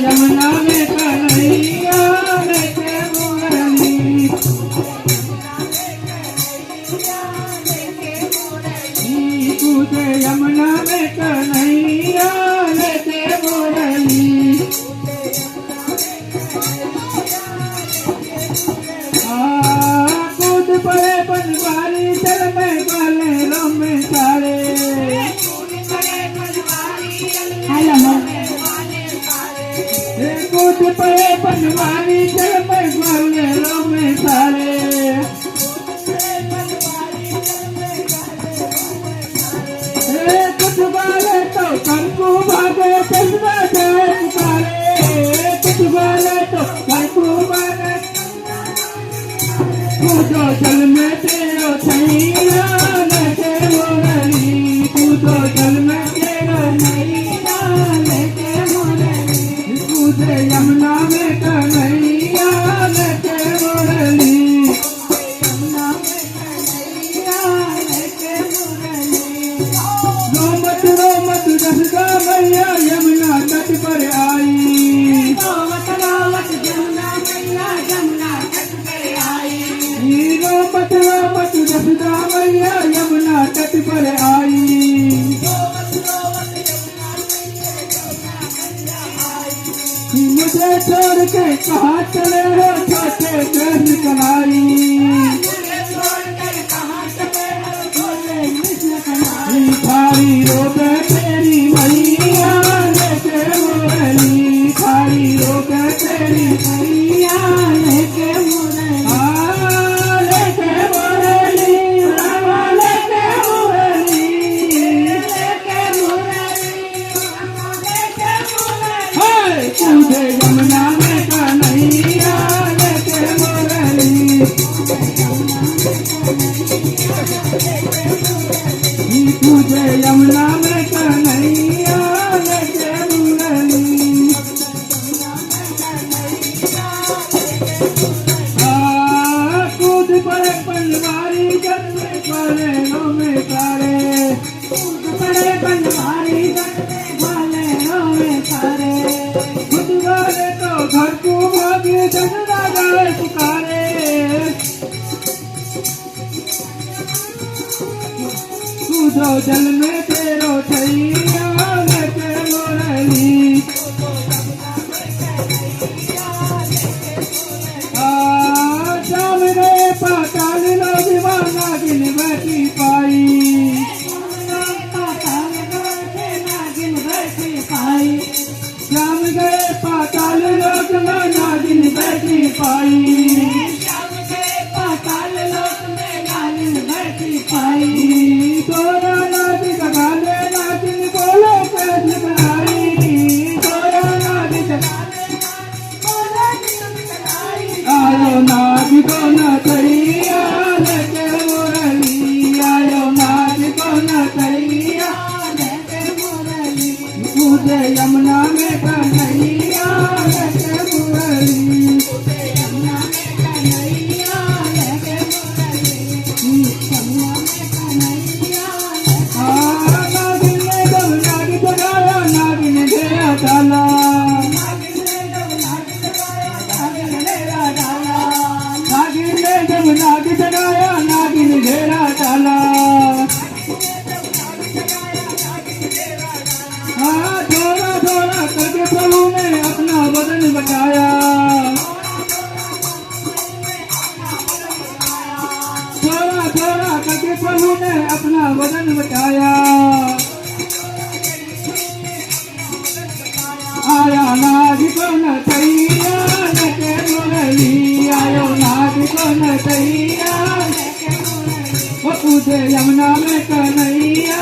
यमुना में कन्हैया लेके मुरली कूदे यमुना में कन्हैया लेके मुरली कूद पड़े बनवारी चल में वाले में सारे कूद पड़े बनवारी चल में वाले में सारे कुछ वाले तो कंकु भागे चंद्रा से पुकारे कुछ वाले तो कंकु भागे कूदो जल में तेरो छैया लेके मुरली कूदो जल में तेरो छैया लेके मुरली कूदे यमुना में कन्हैया लेके मुरली यमुना में कन्हैया लेके मुरली रोमत रोमत रसगा मैया यमुना तट पर आई रोमत रोमत यमुना मैया यमुना तट पर आई रोमत रोमत रसगा मैया यमुना तट पर आई मुझे छोड़ के कहाँ चले हो छोटे कृष्ण कनारी खारी रोग तेरी मैया लेके मुरली खारी रोग तेरी मैया लेके मुरली लेके मुरली रामा लेके मुरली लेके मुरली लेके मुरली कूदे यमुना में कन्हैया लेके मुरली तुझे यमुना में कन्हैया लेके मुरली कूद पड़े बनवारी जल में वाले में सारे कूद पड़े बनवारी जल में वाले में सारे खुद वाले तो घर को भागे चंद्रा जाए पुकारे कूदो जल में तेरो छैया लेके मुरली श्याम गए पाताल लो दीवाना गिन बैठी पाई श्याम गए पाताल लो दीवाना गिन बैठी पाई तोरा नाच जगाले नाचिन बोलो कैसे बनाई तोरा नाच आयो नाच को नचैया लेके मुरली आयो नाच को नचैया लेके मुरली कूदे यमुना में कन्हैया लेके मुरली कूदे यमुना में कन्हैया लेके मुरली यमुना में कन्हैया नागिन ने जब नाग जगाया नागिन घेरा डाला नागिन ने जब नाग जगाया नागिन घेरा डाला थोड़ा थोड़ा करके प्रभु ने अपना बदन बचाया थोड़ा थोड़ा करके प्रभु ने अपना बदन बचाया आया नाग को नचैया लेके मुरली आयो नाग को नचैया लेके मुरली कूदे यमुना में कन्हैया